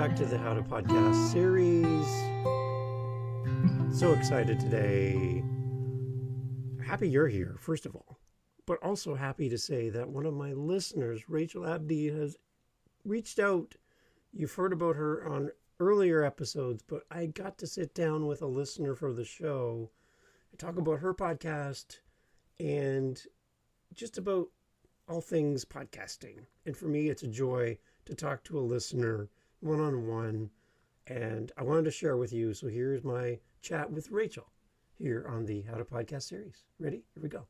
back to the How to Podcast series. So excited today. Happy you're here, first of all, but also happy to say that one of my listeners, Rachel Abdy, has reached out. You've heard about her on earlier episodes, but I got to sit down with a listener for the show and talk about her podcast and just about all things podcasting. And for me, it's a joy to talk to a listener one-on-one, and I wanted to share with you. So here's my chat with Rachel here on the How to Podcast series. Ready? Here we go.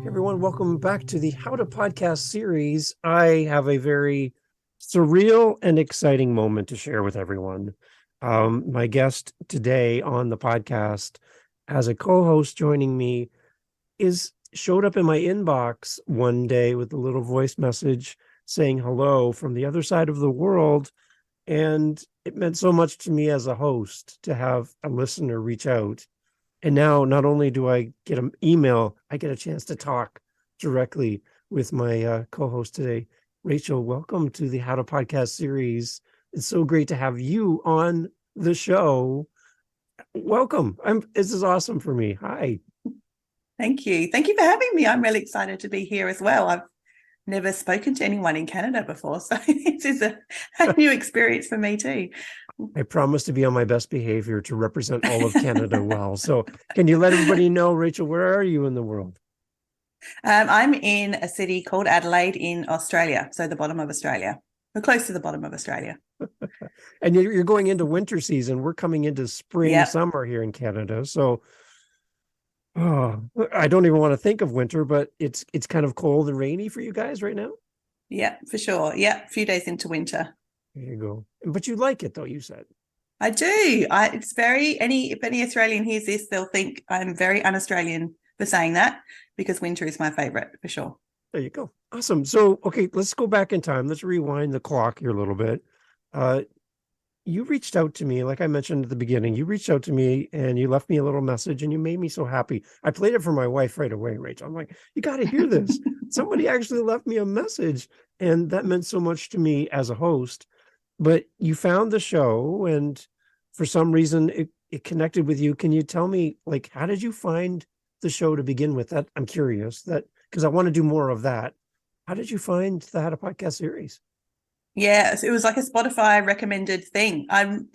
Hey everyone, welcome back to the How to Podcast series. I have a very surreal and exciting moment to share with everyone. My guest today on the podcast as a co-host joining me showed up in my inbox one day with a little voice message saying hello from the other side of the world. And it meant so much to me as a host to have a listener reach out. And now not only do I get an email, I get a chance to talk directly with my co-host today. Rachel, welcome to the How to Podcast series. It's so great to have you on the show. Welcome. This is awesome for me. Hi. Thank you. Thank you for having me. I'm really excited to be here as well. I've never spoken to anyone in Canada before, so this is a new experience for me too. I promise to be on my best behavior to represent all of Canada well. So can you let everybody know, Rachel, where are you in the world? I'm in a city called Adelaide in Australia, so the bottom of Australia. We're close to the bottom of Australia. And you're going into winter season. We're coming into spring, summer here in Canada. So I don't even want to think of winter, but it's kind of cold and rainy for you guys right now. Yeah, for sure. Yeah, a few days into winter. There you go. But you like it, though, you said. I do. It's very if any Australian hears this, they'll think I'm very un-Australian for saying that, because winter is my favorite for sure. There you go. Awesome. So, okay, let's go back in time. Let's rewind the clock here a little bit. You reached out to me, like I mentioned at the beginning, you reached out to me and you left me a little message and you made me so happy. I played it for my wife right away, Rachel. I'm like, you got to hear this. Somebody actually left me a message, and that meant so much to me as a host. But you found the show, and for some reason it connected with you. Can you tell me, like, how did you find the show to begin with? That I'm curious, that because I want to do more of that. How did you find the How to Podcast series? Yeah, it was like a Spotify recommended thing. I'm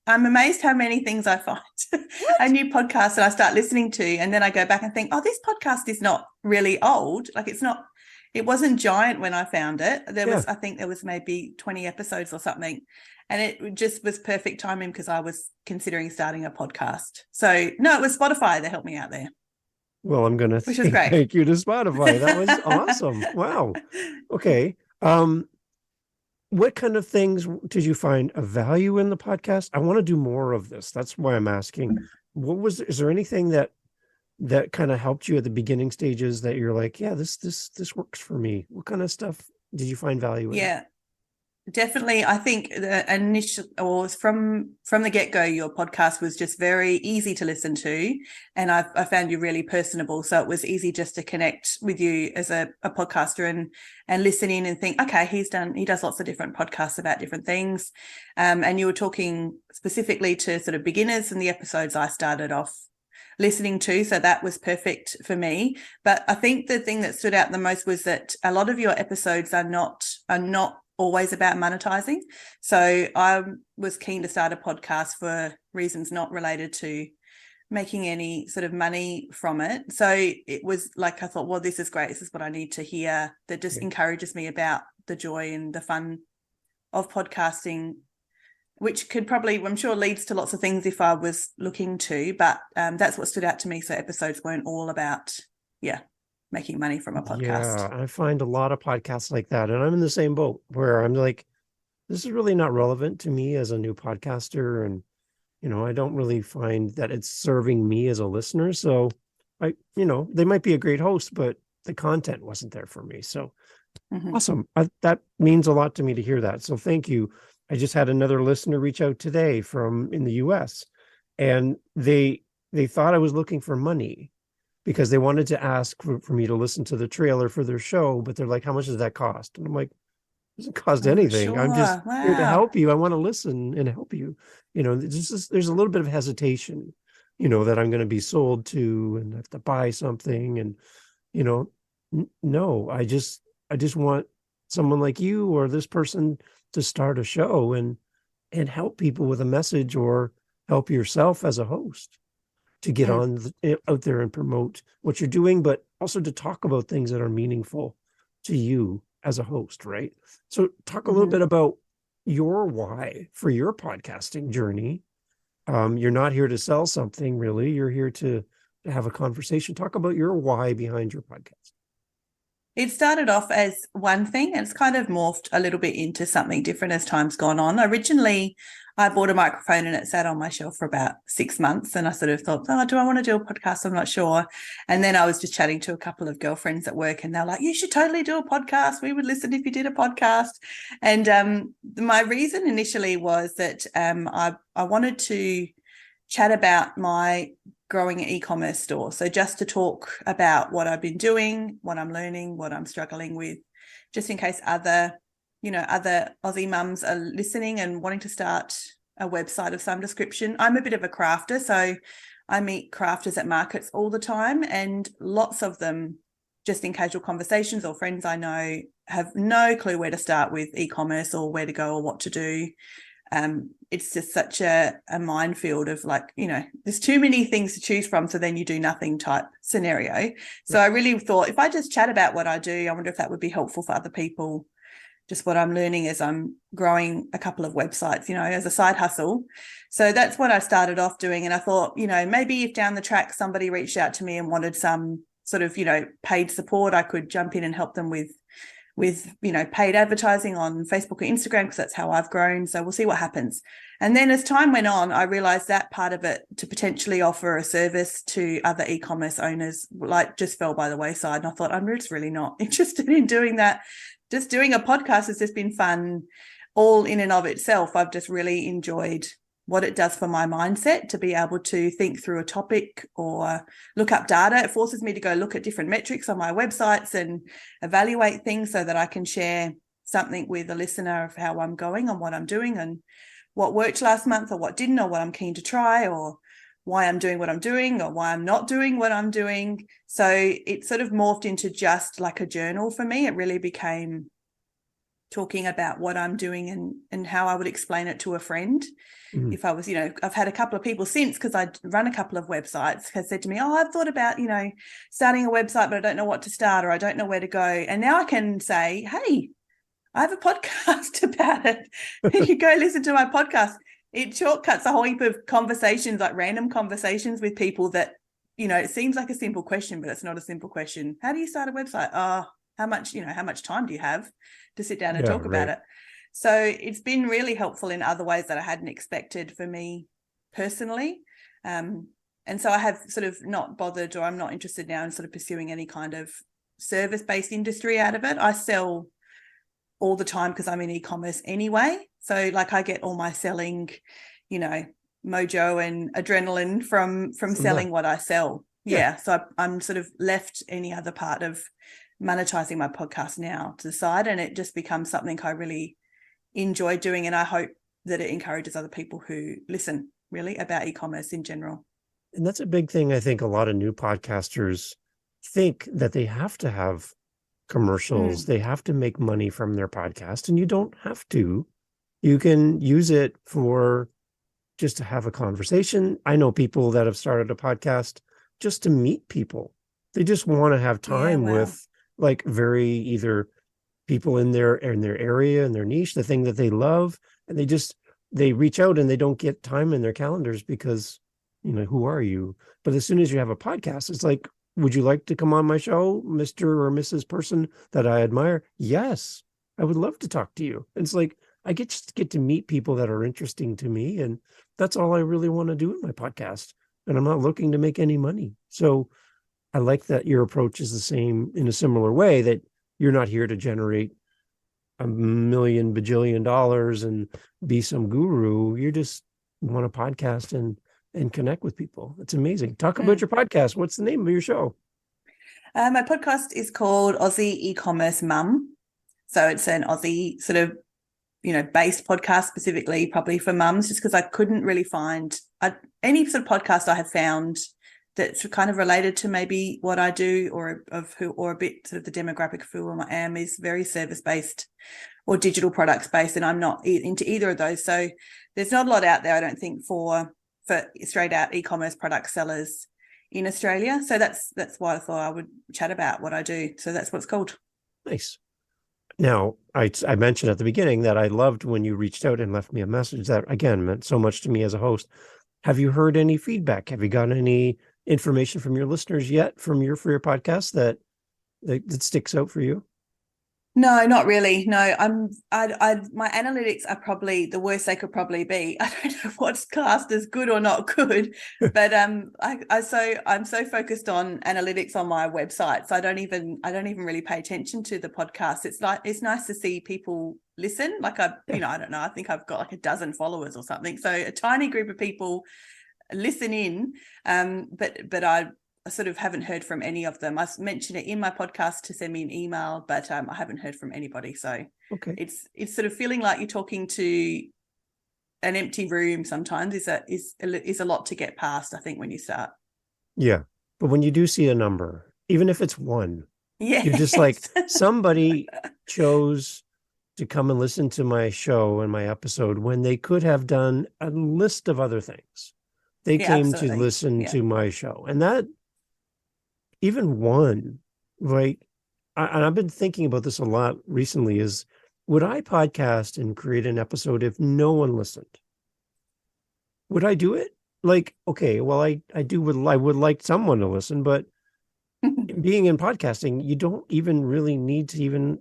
amazed how many things I find a new podcast that I start listening to, and then I go back and think, oh, this podcast is not really old. Like it wasn't giant when I found it. I think there was maybe 20 episodes or something. And it just was perfect timing because I was considering starting a podcast. So no, it was Spotify that helped me out there. Well, I'm going to thank you to Spotify. That was awesome. Wow. Okay. What kind of things did you find of value in the podcast? I want to do more of this. That's why I'm asking. Is there anything that kind of helped you at the beginning stages that you're like, yeah, this works for me? What kind of stuff did you find value in? Yeah, definitely. I think the initial, or from the get-go, your podcast was just very easy to listen to, and I found you really personable. So it was easy just to connect with you as a podcaster and listen in and think, okay, he does lots of different podcasts about different things, and you were talking specifically to sort of beginners in the episodes I started off listening to, so that was perfect for me. But I think the thing that stood out the most was that a lot of your episodes are not always about monetizing. So I was keen to start a podcast for reasons not related to making any sort of money from it. So it was like, I thought, well, this is great. This is what I need to hear, that just encourages me about the joy and the fun of podcasting, which could probably, I'm sure, leads to lots of things if I was looking to, but that's what stood out to me. So episodes weren't all about, making money from a podcast. Yeah, I find a lot of podcasts like that, and I'm in the same boat where I'm like, this is really not relevant to me as a new podcaster, and I don't really find that it's serving me as a listener. So they might be a great host, but the content wasn't there for me. So awesome. That means a lot to me to hear that. So thank you. I just had another listener reach out today from in the US, and they thought I was looking for money because they wanted to ask for me to listen to the trailer for their show, but they're like, how much does that cost? And I'm like, Doesn't cost Oh, anything. I'm just sure. here to Wow. help you. I want to listen and help you. There's a little bit of hesitation, that I'm going to be sold to and have to buy something. And, you know, no, I just want someone like you or this person to start a show and help people with a message, or help yourself as a host to get Mm, out there and promote what you're doing, but also to talk about things that are meaningful to you as a host, right? So talk a little bit mhm. about your why for your podcasting journey. You're not here to sell something, really. You're here to have a conversation. Talk about your why behind your podcast. It started off as one thing and it's kind of morphed a little bit into something different as time's gone on. Originally, I bought a microphone and it sat on my shelf for about 6 months. And I sort of thought, oh, do I want to do a podcast? I'm not sure. And then I was just chatting to a couple of girlfriends at work and they're like, you should totally do a podcast. We would listen if you did a podcast. And my reason initially was that I wanted to chat about my growing an e-commerce store. So just to talk about what I've been doing, what I'm learning, what I'm struggling with, just in case other Aussie mums are listening and wanting to start a website of some description. I'm a bit of a crafter, so I meet crafters at markets all the time, and lots of them, just in casual conversations or friends I know, have no clue where to start with e-commerce or where to go or what to do. It's just such a minefield of there's too many things to choose from, so then you do nothing type scenario. So I really thought if I just chat about what I do, I wonder if that would be helpful for other people, just what I'm learning as I'm growing a couple of websites, as a side hustle. So that's what I started off doing. And I thought, maybe if down the track somebody reached out to me and wanted some sort of, paid support, I could jump in and help them with paid advertising on Facebook or Instagram, because that's how I've grown. So we'll see what happens. And then as time went on, I realized that part of it, to potentially offer a service to other e-commerce owners, just fell by the wayside. And I thought, I'm just really not interested in doing that. Just doing a podcast has just been fun all in and of itself. I've just really enjoyed what it does for my mindset to be able to think through a topic or look up data. It forces me to go look at different metrics on my websites and evaluate things so that I can share something with a listener of how I'm going and what I'm doing and what worked last month or what didn't, or what I'm keen to try, or why I'm doing what I'm doing or why I'm not doing what I'm doing. So it sort of morphed into just like a journal for me. It really became talking about what I'm doing and how I would explain it to a friend. Mhm. If I was, I've had a couple of people since, because I run a couple of websites, has said to me, oh, I've thought about, starting a website, but I don't know what to start, or I don't know where to go. And now I can say, hey, I have a podcast about it. You go listen to my podcast. It shortcuts a whole heap of conversations, like random conversations with people that, it seems like a simple question, but it's not a simple question. How do you start a website? Oh, how much time do you have to sit down and Yeah, talk about right. it? So it's been really helpful in other ways that I hadn't expected for me personally. And so I have sort of not bothered, or I'm not interested now in sort of pursuing any kind of service-based industry out of it. I sell all the time because I'm in e-commerce anyway. So I get all my selling, mojo and adrenaline from selling what I sell. Yeah. Yeah. So I'm sort of left any other part of monetizing my podcast now to the side, and it just becomes something I really enjoy doing. And I hope that it encourages other people who listen really about e-commerce in general. And that's a big thing. I think a lot of new podcasters think that they have to have commercials. Mm. They have to make money from their podcast, and you don't have to. You can use it for just to have a conversation. I know people that have started a podcast just to meet people. They just want to have Yeah, time wow. with very either people in their area, in their niche, the thing that they love, and they reach out and they don't get time in their calendars because who are you? But as soon as you have a podcast, it's like, would you like to come on my show, Mr. or Mrs. person that I admire? Yes, I would love to talk to you. And it's like I get to meet people that are interesting to me, and that's all I really want to do in my podcast. And I'm not looking to make any money. So I like that your approach is the same, in a similar way, that you're not here to generate a million bajillion dollars and be some guru. You just want to podcast and connect with people. It's amazing. Talk about your podcast. What's the name of your show? My podcast is called Aussie eCommerce Mum. So it's an Aussie sort of, based podcast specifically probably for mums, just because I couldn't really find any sort of podcast I have found that's kind of related to maybe what I do or a bit sort of the demographic of who I am is very service-based or digital products based, and I'm not into either of those. So there's not a lot out there, I don't think, for straight out e-commerce product sellers in Australia. So that's why I thought I would chat about what I do. So that's what it's called. Nice. Now, I mentioned at the beginning that I loved when you reached out and left me a message that, again, meant so much to me as a host. Have you heard any feedback? Have you gotten any information from your listeners yet for your podcast that sticks out for you? No, not really. No, my analytics are probably the worst they could probably be. I don't know what's classed as good or not good, but I'm so focused on analytics on my website, so I don't even really pay attention to the podcast. It's nice to see people listen. Like I don't know. I think I've got like a dozen followers or something. So a tiny group of people listen in, but I sort of haven't heard from any of them. I mentioned it in my podcast to send me an email, but I haven't heard from anybody. So okay, it's sort of feeling like you're talking to an empty room sometimes is a lot to get past, I think, when you start. Yeah, but when you do see a number, even if it's one, yes. you're just like, somebody chose to come and listen to my show and my episode when they could have done a list of other things. They came absolutely. to listen to my show, and that even one, right? And I've been thinking about this a lot recently, is would I podcast and create an episode if no one listened? Would I do it? Like, okay, well, I would like someone to listen, but being in podcasting, you don't even really need to even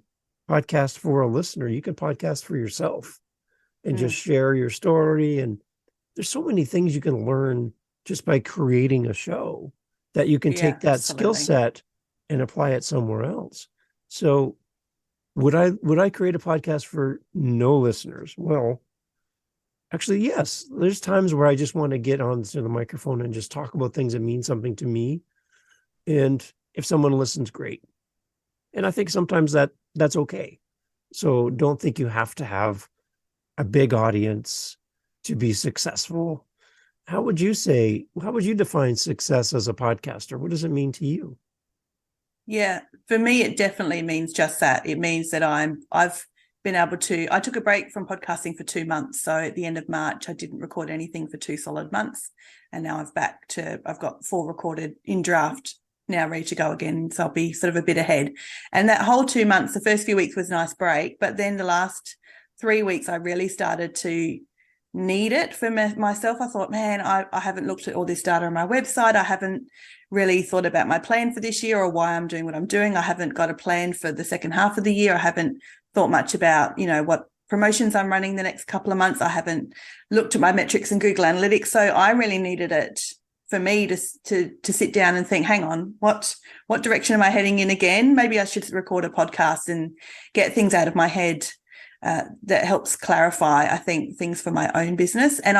podcast for a listener. You can podcast for yourself and just share your story. And there's so many things you can learn just by creating a show, that you can take that skill set and apply it somewhere else. So would I create a podcast for no listeners? Well, actually, yes. There's times where I just want to get onto the microphone and just talk about things that mean something to me. And if someone listens, great. And I think sometimes that's okay. So don't think you have to have a big audience to be successful. How would you define success as a podcaster? What does it mean to you? Yeah, for me, it definitely means just that. It means that I've been able to, I took a break from podcasting for 2 months. So at the end of March, I didn't record anything for 2 solid months. And now I've got 4 recorded in draft, now ready to go again. So I'll be sort of a bit ahead. And that whole 2 months, the first few weeks was a nice break. But then the last 3 weeks, I really started to need it for myself. I thought, man, I haven't looked at all this data on my website. I haven't really thought about my plan for this year or why I'm doing what I'm doing. I haven't got a plan for the second half of the year. I haven't thought much about, what promotions I'm running the next couple of months. I haven't looked at my metrics in Google Analytics. So I really needed it for me to sit down and think, hang on, what direction am I heading in again? Maybe I should record a podcast and get things out of my head that helps clarify, I think, things for my own business. And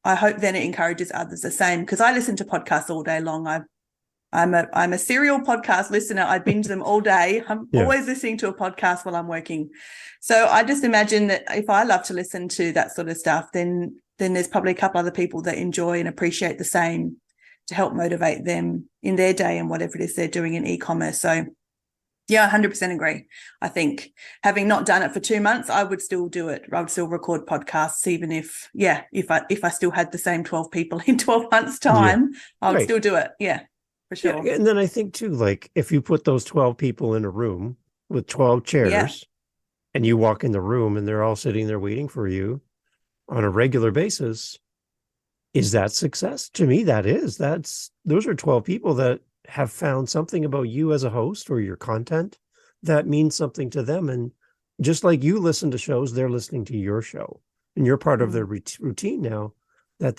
I hope then it encourages others the same, because I listen to podcasts all day long. I'm a serial podcast listener. I binge them all day. I'm always listening to a podcast while I'm working. So I just imagine that if I love to listen to that sort of stuff, then there's probably a couple other people that enjoy and appreciate the same, to help motivate them in their day and whatever it is they're doing in e-commerce. So yeah, 100% agree. I think having not done it for 2 months, I would still do it. I would still record podcasts, even if I still had the same 12 people in 12 months' time, I would still do it. Yeah, for sure. Yeah, and then I think too, like if you put those 12 people in a room with 12 chairs and you walk in the room and they're all sitting there waiting for you on a regular basis, is that success? To me, those are 12 people that have found something about you as a host or your content that means something to them. And just like you listen to shows, they're listening to your show, and you're part of their routine now, that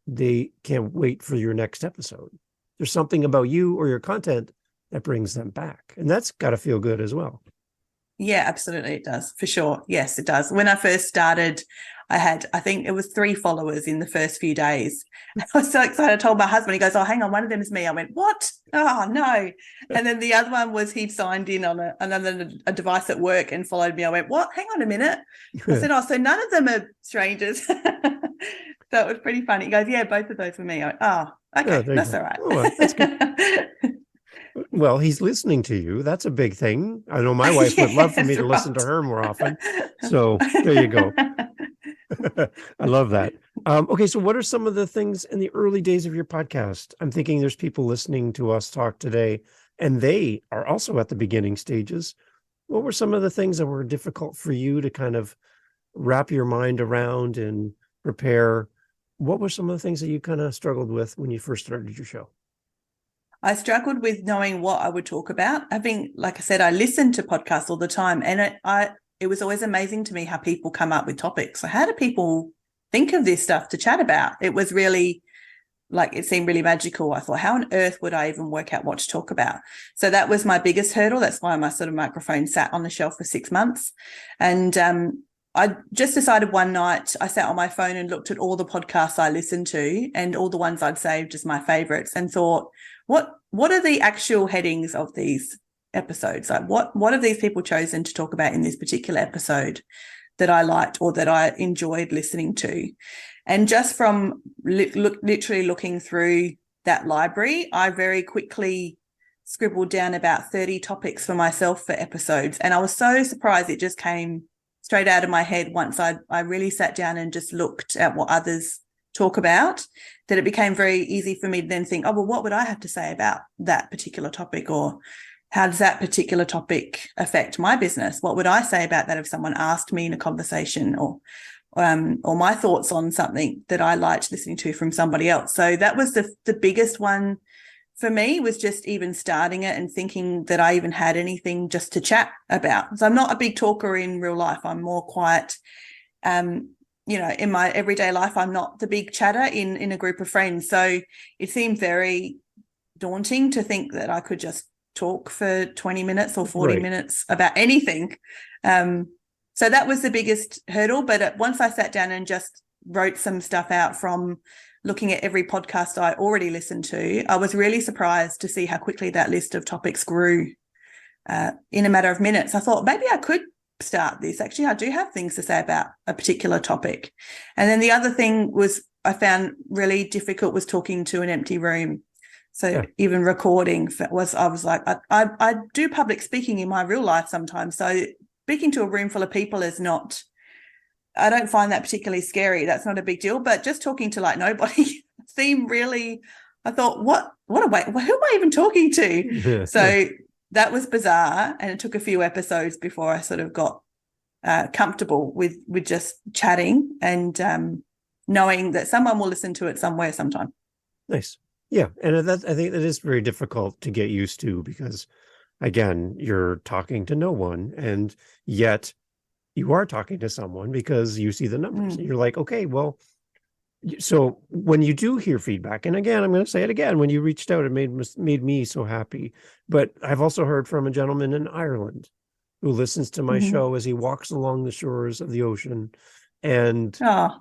they can't wait for your next episode. There's something about you or your content that brings them back. And that's got to feel good as well. Yeah, absolutely. It does, for sure. Yes, it does. When I first started, I think it was 3 followers in the first few days. I was so excited. I told my husband, he goes, oh, hang on, one of them is me. I went, what? Oh no. And then the other one was he'd signed in on a device at work and followed me. I went, what? Hang on a minute. I said, oh, so none of them are strangers. So it was pretty funny. He goes, yeah, both of those were me. I went, oh, okay, there you that's go. all right. Oh, well, that's good. Well, he's listening to you. That's a big thing. I know my wife would love for me to listen to her more often. So there you go. I love that. Okay, so what are some of the things in the early days of your podcast? I'm thinking there's people listening to us talk today, and they are also at the beginning stages. What were some of the things that were difficult for you to kind of wrap your mind around and prepare? What were some of the things that you kind of struggled with when you first started your show? I struggled with knowing what I would talk about. Like I said, I listened to podcasts all the time, and it was always amazing to me how people come up with topics. So how do people think of this stuff to chat about? It was really it seemed really magical. I thought, how on earth would I even work out what to talk about? So that was my biggest hurdle. That's why my sort of microphone sat on the shelf for 6 months. And I just decided one night, I sat on my phone and looked at all the podcasts I listened to and all the ones I'd saved as my favorites, and thought, what are the actual headings of these episodes? Like what have these people chosen to talk about in this particular episode that I liked or that I enjoyed listening to? And just from literally looking through that library, I very quickly scribbled down about 30 topics for myself for episodes. And I was so surprised it just came straight out of my head once I really sat down and just looked at what others talk about, that it became very easy for me to then think, oh, well, what would I have to say about that particular topic? Or how does that particular topic affect my business? What would I say about that if someone asked me in a conversation, or my thoughts on something that I liked listening to from somebody else? So that was the biggest one for me, was just even starting it and thinking that I even had anything just to chat about. So I'm not a big talker in real life. I'm more quiet. In my everyday life, I'm not the big chatter in a group of friends. So it seemed very daunting to think that I could just talk for 20 minutes or 40 minutes about anything. So that was the biggest hurdle. But once I sat down and just wrote some stuff out from looking at every podcast I already listened to, I was really surprised to see how quickly that list of topics grew in a matter of minutes. I thought maybe I could start this. Actually, I do have things to say about a particular topic. And then the other thing I found really difficult was talking to an empty room. So even recording I was like, I do public speaking in my real life sometimes. So speaking to a room full of people I don't find that particularly scary. That's not a big deal. But just talking to nobody seemed really, I thought, who am I even talking to? So that was bizarre. And it took a few episodes before I sort of got comfortable with just chatting and knowing that someone will listen to it somewhere sometime. Nice. Yeah. And I think that is very difficult to get used to, because again, you're talking to no one, and yet you are talking to someone because you see the numbers and you're like, okay, well, so when you do hear feedback, and again, I'm going to say it again, when you reached out, it made me so happy. But I've also heard from a gentleman in Ireland who listens to my show as he walks along the shores of the ocean, and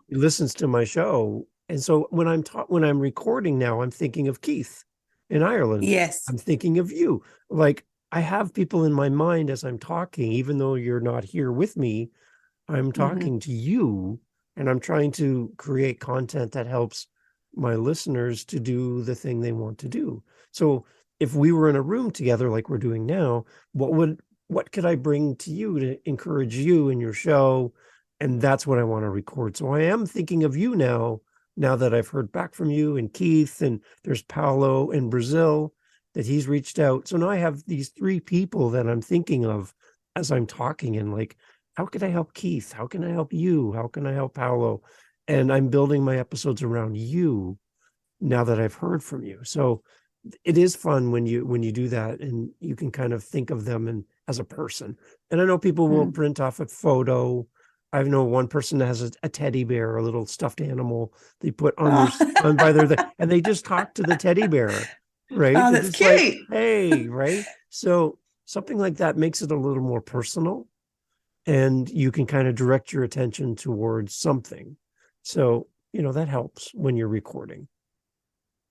he listens to my show. And so when I'm recording now, I'm thinking of Keith in Ireland. Yes. I'm thinking of you. Like, I have people in my mind as I'm talking, even though you're not here with me. I'm talking to you, and I'm trying to create content that helps my listeners to do the thing they want to do. So if we were in a room together like we're doing now, what could I bring to you to encourage you in your show? And that's what I want to record. So I am thinking of you now that I've heard back from you and Keith, and there's Paolo in Brazil that he's reached out. So now I have these 3 people that I'm thinking of as I'm talking, and like, how can I help Keith? How can I help you? How can I help Paolo? And I'm building my episodes around you now that I've heard from you. So it is fun when you do that, and you can kind of think of them as a person. And I know people will print off a photo. I know one person that has a teddy bear, a little stuffed animal they put on by their and they just talk to the teddy bear, right? Oh, that's cute. Like, hey, right? So something like that makes it a little more personal, and you can kind of direct your attention towards something. So, that helps when you're recording.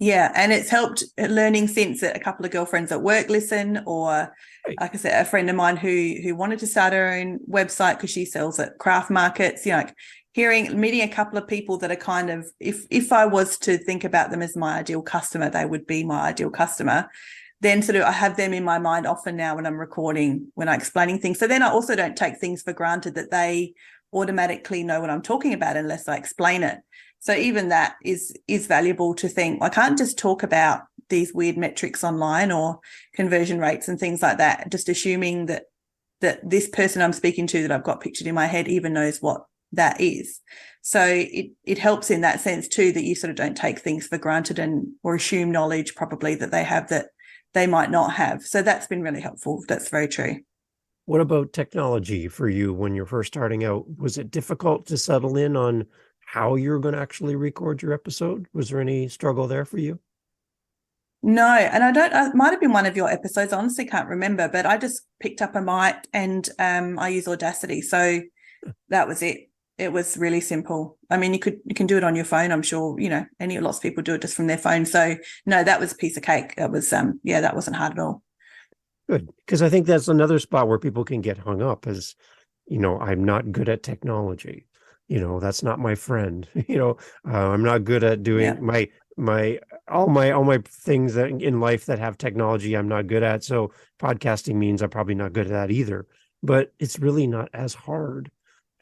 Yeah, and it's helped learning since that a couple of girlfriends at work listen, or Right. like I said, a friend of mine who wanted to start her own website because she sells at craft markets. Like meeting a couple of people that are kind of, if I was to think about them as my ideal customer, they would be my ideal customer. Then sort of I have them in my mind often now when I'm recording, when I'm explaining things. So then I also don't take things for granted that they automatically know what I'm talking about unless I explain it. So even that is valuable to think. I can't just talk about these weird metrics online or conversion rates and things like that, just assuming that this person I'm speaking to that I've got pictured in my head even knows what that is. So it helps in that sense too, that you sort of don't take things for granted or assume knowledge probably that they have that they might not have. So that's been really helpful. That's very true. What about technology for you when you're first starting out? Was it difficult to settle in on how you're going to actually record your episode? Was there any struggle there for you? No, and it might have been one of your episodes. I honestly can't remember, but I just picked up a mic and I use Audacity. So that was it. It was really simple. I mean, you can do it on your phone. I'm sure, lots of people do it just from their phone. So no, that was a piece of cake. That was, that wasn't hard at all. Good. Because I think that's another spot where people can get hung up is, I'm not good at technology. That's not my friend. I'm not good at doing all my things that in life that have technology I'm not good at. So podcasting means I'm probably not good at that either. But it's really not as hard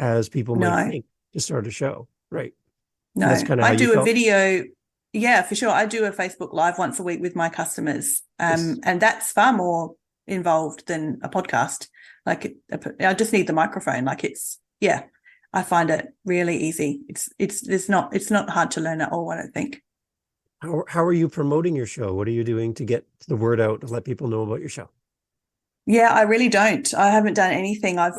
as people might think to start a show. Right. No, And that's kind of how I you do a felt. video. Yeah, for sure. I do a Facebook Live once a week with my customers. And that's far more involved than a podcast. Like I just need the microphone. I find it really easy. It's not hard to learn at all, I don't think. How are you promoting your show? What are you doing to get the word out to let people know about your show? Yeah, I really don't. I haven't done anything. I've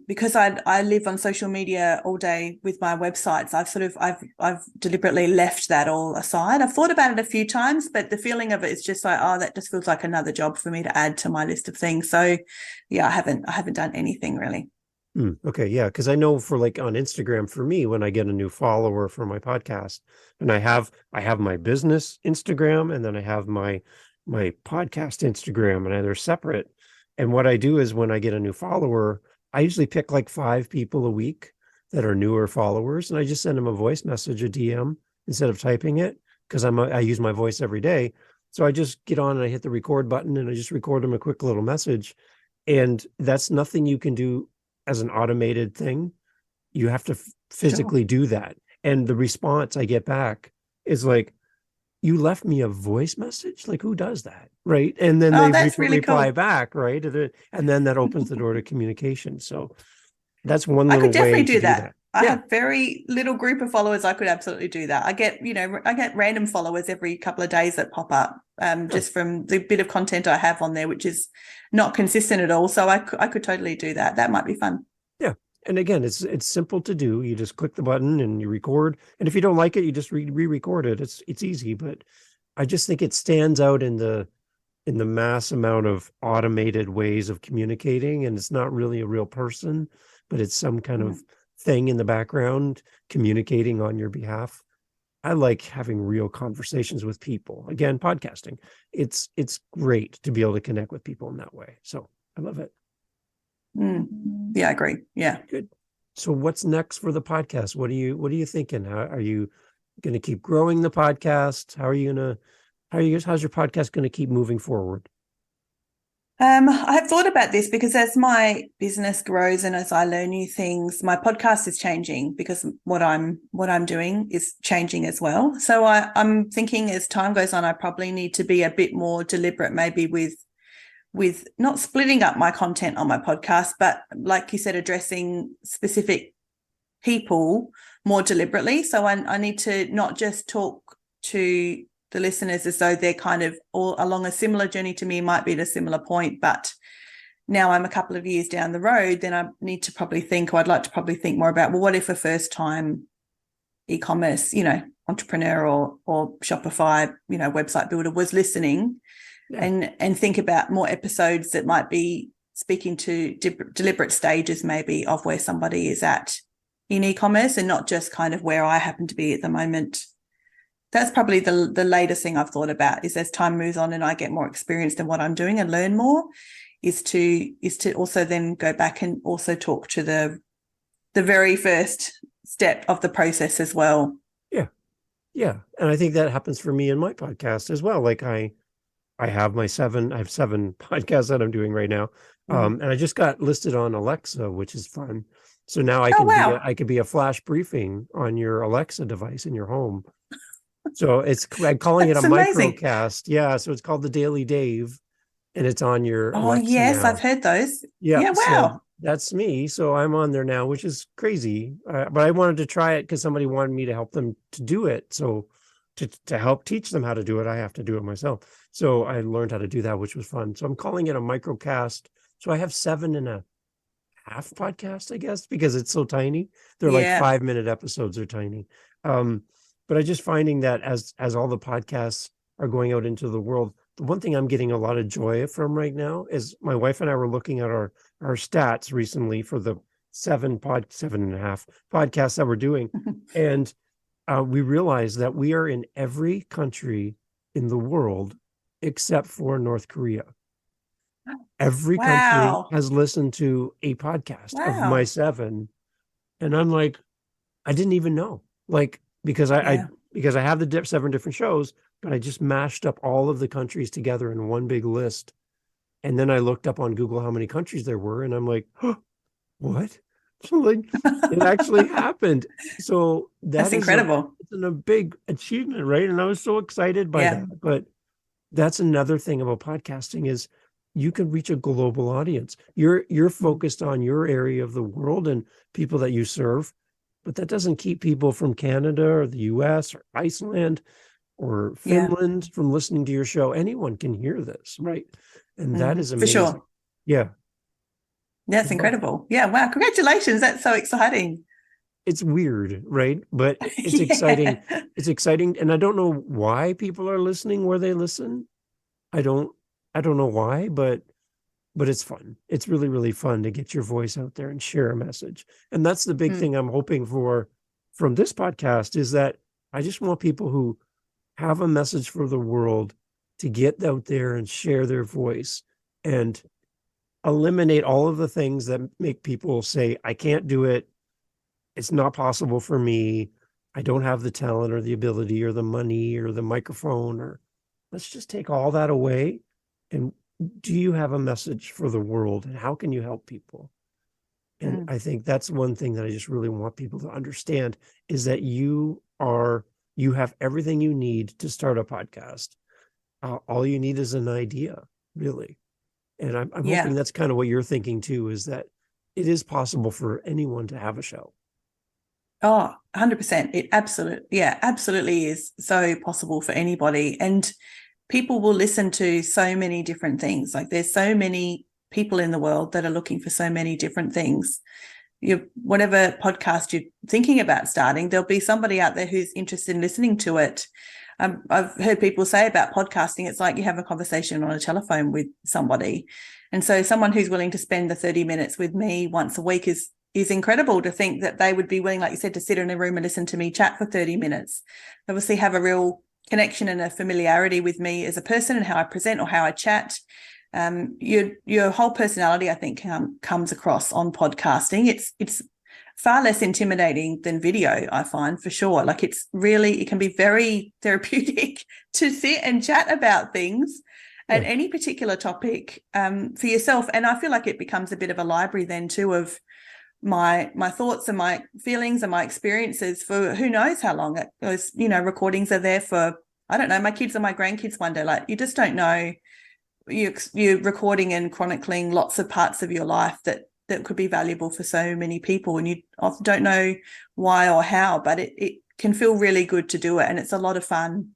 because I live on social media all day with my websites. I've deliberately left that all aside. I've thought about it a few times, but the feeling of it is just like, oh, that just feels like another job for me to add to my list of things. So yeah, I haven't done anything really. Okay, yeah, because I know for like on Instagram, for me, when I get a new follower for my podcast, and I have my business Instagram, and then I have my podcast Instagram, and they're separate. And what I do is when I get a new follower, I usually pick like 5 people a week that are newer followers, and I just send them a voice message, a DM, instead of typing it, because I use my voice every day. So I just get on and I hit the record button, and I just record them a quick little message, and that's nothing you can do as an automated thing. You have to physically do that. And the response I get back is like, you left me a voice message? Like, who does that? Right. And then they That's really reply cool. back. Right. And then that opens the door to communication. So that's one I little could definitely way do to do that. that. I Yeah. have very little group of followers. I could absolutely do that. I get random followers every couple of days that pop up just from the bit of content I have on there, which is not consistent at all. So I could totally do that. That might be fun. Yeah. And again, it's simple to do. You just click the button and you record. And if you don't like it, you just re-record it. It's easy, but I just think it stands out in the mass amount of automated ways of communicating, and it's not really a real person, but it's some kind of thing in the background communicating on your behalf. I like having real conversations with people. Again, podcasting. It's great to be able to connect with people in that way. So I love it. Yeah, I agree. Yeah. Good. So what's next for the podcast? What are you thinking? How are you going to keep growing the podcast? How's your podcast going to keep moving forward? I have thought about this because as my business grows and as I learn new things, my podcast is changing because what I'm doing is changing as well. So I'm thinking as time goes on, I probably need to be a bit more deliberate, maybe with not splitting up my content on my podcast, but like you said, addressing specific people more deliberately. So I need to not just talk to the listeners as though they're kind of all along a similar journey to me, might be at a similar point, but now I'm a couple of years down the road, then I need to probably think, or I'd like to probably think more about, well, what if a first time e-commerce, entrepreneur or Shopify, website builder was listening and think about more episodes that might be speaking to deliberate stages maybe of where somebody is at in e-commerce and not just kind of where I happen to be at the moment. that's probably the latest thing I've thought about is as time moves on and I get more experience in what I'm doing and learn more, is to also then go back and also talk to the very first step of the process as well. Yeah. Yeah. And I think that happens for me in my podcast as well. Like I have I have 7 podcasts that I'm doing right now. And I just got listed on Alexa, which is fun. So now Oh, wow. I could be a flash briefing on your Alexa device in your home. So I'm calling it a That's amazing. microcast. Yeah. So it's called the Daily Dave, and it's on your Oh, Alexa yes, I've now. heard those. Yeah. Yeah, So wow. that's me. So I'm on there now, which is crazy. But I wanted to try it because somebody wanted me to help them to do it. So to help teach them how to do it, I have to do it myself. So I learned how to do that, which was fun. So I'm calling it a microcast. So I have 7.5 podcasts, I guess, because it's so tiny. They're like Yeah. 5-minute episodes are tiny. But I just finding that as all the podcasts are going out into the world, the one thing I'm getting a lot of joy from right now is my wife and I were looking at our stats recently for the 7.5 podcasts that we're doing. And we realized that we are in every country in the world except for North Korea. Every country Wow. has listened to a podcast of my Wow. 7. And I'm like, I didn't even know. Like, because Yeah. because I have the 7 different shows, but I just mashed up all of the countries together in one big list. And then I looked up on Google how many countries there were, and I'm like, huh, what? So like, it actually happened. So That's that is incredible. a big achievement, right? And I was so excited by Yeah. that. But that's another thing about podcasting is you can reach a global audience. You're focused on your area of the world and people that you serve, but that doesn't keep people from Canada or the US or Iceland or Yeah. Finland from listening to your show. Anyone can hear this, right? And that is For amazing. sure. Yeah. That's Well, incredible. Yeah. Wow. Congratulations. That's so exciting. it's weird, right? But it's exciting. Yeah. It's exciting. And I don't know why people are listening where they listen. I don't I don't know why, but it's fun. It's really, really fun to get your voice out there and share a message. And that's the big Mm. thing I'm hoping for from this podcast is that I just want people who have a message for the world to get out there and share their voice and eliminate all of the things that make people say, I can't do it. It's not possible for me. I don't have the talent or the ability or the money or the microphone, or let's just take all that away. And do you have a message for the world and how can you help people? And Mm. I think that's one thing that I just really want people to understand is that you have everything you need to start a podcast. All you need is an idea, really. And I'm hoping Yeah. that's kind of what you're thinking too, is that it is possible for anyone to have a show. Oh, 100%. Absolutely is so possible for anybody. And people will listen to so many different things. Like there's so many people in the world that are looking for so many different things. Whatever podcast you're thinking about starting, there'll be somebody out there who's interested in listening to it. I've heard people say about podcasting, it's like you have a conversation on a telephone with somebody. And so someone who's willing to spend the 30 minutes with me once a week is incredible. To think that they would be willing, like you said, to sit in a room and listen to me chat for 30 minutes. They obviously have a real connection and a familiarity with me as a person and how I present or how I chat. Your whole personality, I think, comes across on podcasting. It's far less intimidating than video, I find, for sure. Like it can be very therapeutic to sit and chat about things and Yeah. any particular topic for yourself. And I feel like it becomes a bit of a library then too of my thoughts and my feelings and my experiences for who knows how long. Those recordings are there for, I don't know, my kids and my grandkids one day. Like you just don't know. You're recording and chronicling lots of parts of your life that could be valuable for so many people, and you often don't know why or how, but it can feel really good to do it, and it's a lot of fun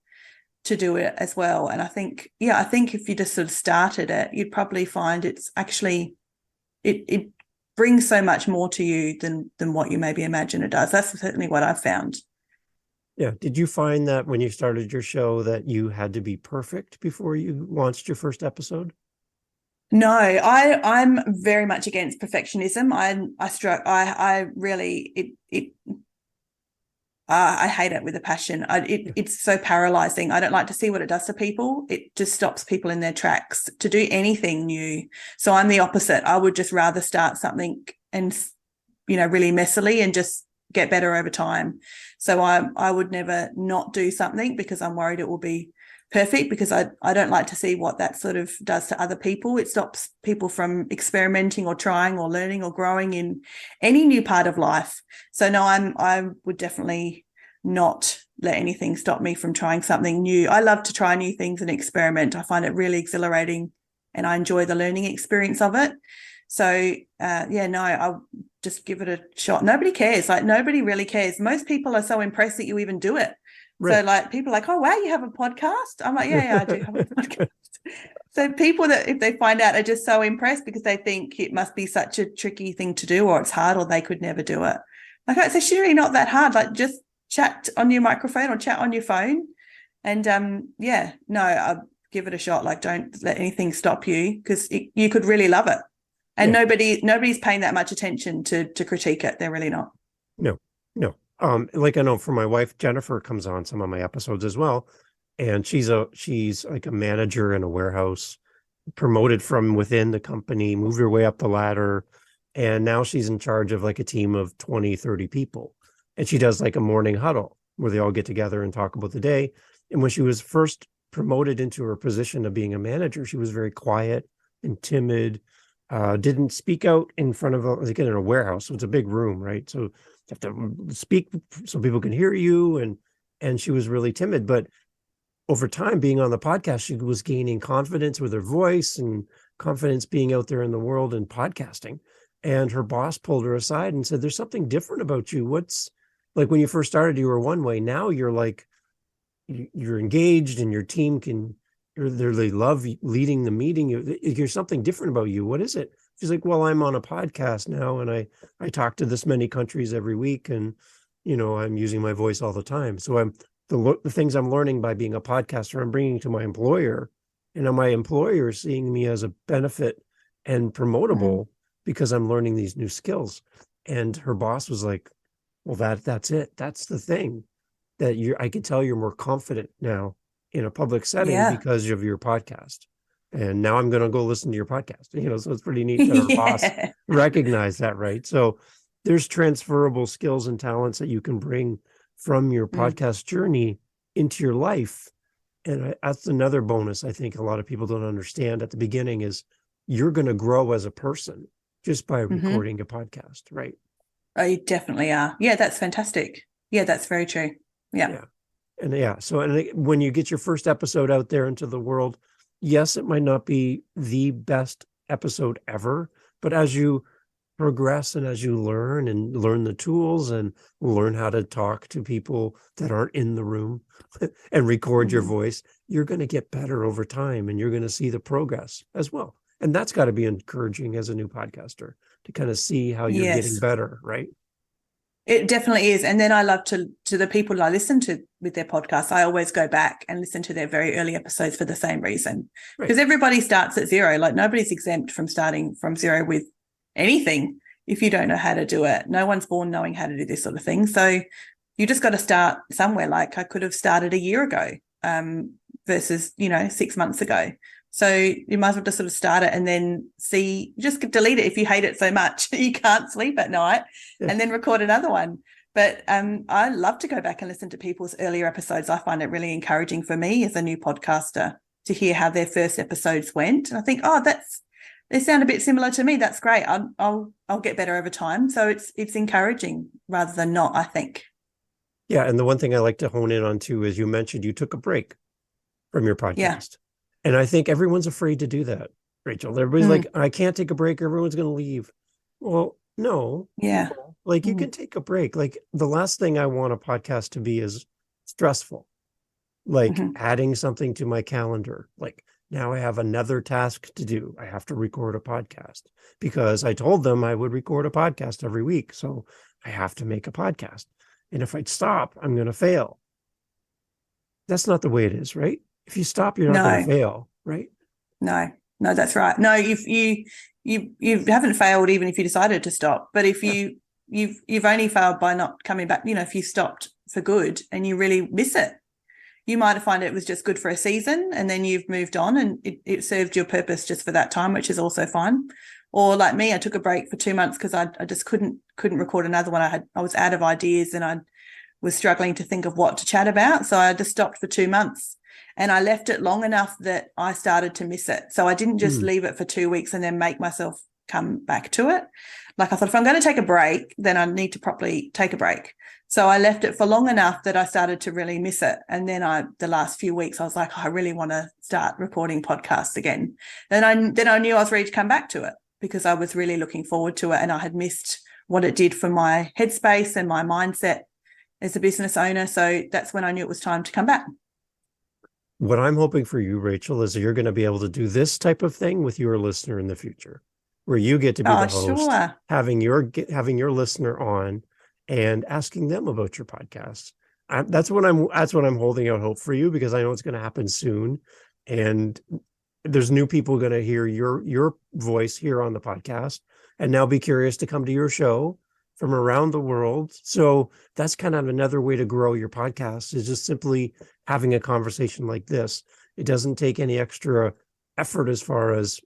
to do it as well. And I think if you just sort of started it, you'd probably find it's actually it brings so much more to you than what you maybe imagine it does. That's certainly what I've found. Yeah. Did you find that when you started your show that you had to be perfect before you launched your first episode? No, I'm very much against perfectionism. I really I hate it with a passion. It's so paralyzing. I don't like to see what it does to people. It just stops people in their tracks to do anything new. So I'm the opposite. I would just rather start something and, really messily and just get better over time. So I would never not do something because I'm worried it will be perfect, because I don't like to see what that sort of does to other people. It stops people from experimenting or trying or learning or growing in any new part of life. So no, I would definitely not let anything stop me from trying something new. I love to try new things and experiment. I find it really exhilarating and I enjoy the learning experience of it. So I'll just give it a shot. Nobody cares. Like, nobody really cares. Most people are so impressed that you even do it. Right. So like, people are like, oh, wow, you have a podcast? I'm like, yeah, I do have a podcast. So people that, if they find out, are just so impressed because they think it must be such a tricky thing to do, or it's hard, or they could never do it. Like, it's actually really not that hard. Like, just chat on your microphone or chat on your phone. And I'll give it a shot. Like, don't let anything stop you, because you could really love it. And nobody's paying that much attention to critique it. They're really not. No. Like, I know for my wife, Jennifer comes on some of my episodes as well. And she's like a manager in a warehouse, promoted from within the company, moved her way up the ladder. And now she's in charge of like a team of 20, 30 people. And she does like a morning huddle where they all get together and talk about the day. And when she was first promoted into her position of being a manager, she was very quiet and timid, didn't speak out in front of in a warehouse. So it's a big room, right? So you have to speak so people can hear you. And she was really timid. But over time, being on the podcast, she was gaining confidence with her voice and confidence being out there in the world and podcasting. And her boss pulled her aside and said, there's something different about you. What's like, when you first started, you were one way. Now you're like, you're engaged and your team they love leading the meeting. There's something different about you. What is it? She's like, well, I'm on a podcast now and I talk to this many countries every week, and, I'm using my voice all the time. So the things I'm learning by being a podcaster, I'm bringing to my employer, and my employer is seeing me as a benefit and promotable because I'm learning these new skills. And her boss was like, well, that's it. That's the thing that I can tell you're more confident now in a public setting because of your podcast. And now I'm going to go listen to your podcast. So it's pretty neat that our boss recognized that, right? So there's transferable skills and talents that you can bring from your podcast journey into your life. And that's another bonus I think a lot of people don't understand at the beginning, is you're going to grow as a person just by recording a podcast, right? Oh, you definitely are. Yeah, that's fantastic. Yeah, that's very true. Yeah. So when you get your first episode out there into the world, yes, it might not be the best episode ever, but as you progress and as you learn the tools and learn how to talk to people that aren't in the room and record your voice, you're going to get better over time, and you're going to see the progress as well. And that's got to be encouraging as a new podcaster, to kind of see how you're getting better, right? It definitely is. And then I love to the people that I listen to with their podcasts, I always go back and listen to their very early episodes for the same reason. Because everybody starts at zero. Like, nobody's exempt from starting from zero with anything if you don't know how to do it. No one's born knowing how to do this sort of thing. So you just got to start somewhere. Like, I could have started a year ago versus, 6 months ago. So you might as well just sort of start it and then see, just delete it if you hate it so much you can't sleep at night, and then record another one. But I love to go back and listen to people's earlier episodes. I find it really encouraging for me as a new podcaster to hear how their first episodes went. And I think, they sound a bit similar to me. That's great. I'll get better over time. So it's encouraging rather than not, I think. Yeah. And the one thing I like to hone in on too is, you mentioned you took a break from your podcast. Yeah. And I think everyone's afraid to do that, Rachel. Everybody's like, I can't take a break. Everyone's going to leave. Well, no. Yeah. No. Like, you can take a break. Like, the last thing I want a podcast to be is stressful. Like adding something to my calendar. Like, now I have another task to do. I have to record a podcast because I told them I would record a podcast every week. So I have to make a podcast. And if I stop, I'm going to fail. That's not the way it is, right? If you stop, you're not going to fail, right? No, that's right. No, if you haven't failed even if you decided to stop. But if you've only failed by not coming back, if you stopped for good and you really miss it. You might find it was just good for a season and then you've moved on and it served your purpose just for that time, which is also fine. Or like me, I took a break for 2 months because I just couldn't record another one. I was out of ideas and I was struggling to think of what to chat about. So I just stopped for 2 months and I left it long enough that I started to miss it. So I didn't just leave it for 2 weeks and then make myself come back to it. Like I thought, if I'm going to take a break, then I need to properly take a break. So I left it for long enough that I started to really miss it. And then the last few weeks, I was like, I really want to start recording podcasts again. Then I knew I was ready to come back to it because I was really looking forward to it and I had missed what it did for my headspace and my mindset as a business owner. So that's when I knew it was time to come back. What I'm hoping for you, Rachel, is that you're going to be able to do this type of thing with your listener in the future, where you get to be the host, sure. having your listener on and asking them about your podcast. That's what I'm holding out hope for you, because I know it's going to happen soon. And there's new people going to hear your voice here on the podcast and now be curious to come to your show from around the world. So that's kind of another way to grow your podcast, is just simply having a conversation like this. It doesn't take any extra effort as far as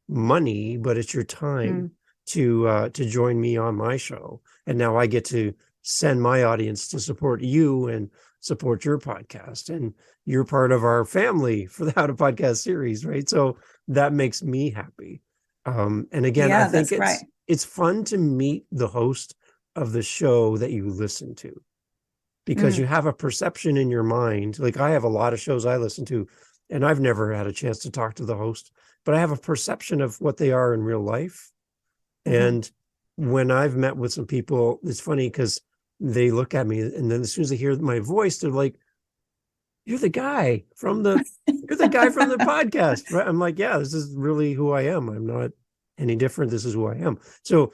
money, but it's your time to join me on my show. And now I get to send my audience to support you and support your podcast. And you're part of our family for the How to Podcast series, right? So that makes me happy. And again, I think it's fun to meet the host of the show that you listen to, because you have a perception in your mind. Like I have a lot of shows I listen to and I've never had a chance to talk to the host, but I have a perception of what they are in real life. And when I've met with some people, it's funny because they look at me and then as soon as they hear my voice, they're like, you're the guy from the podcast, right? I'm like, yeah, this is really who I am. I'm not any different. This is who I am. So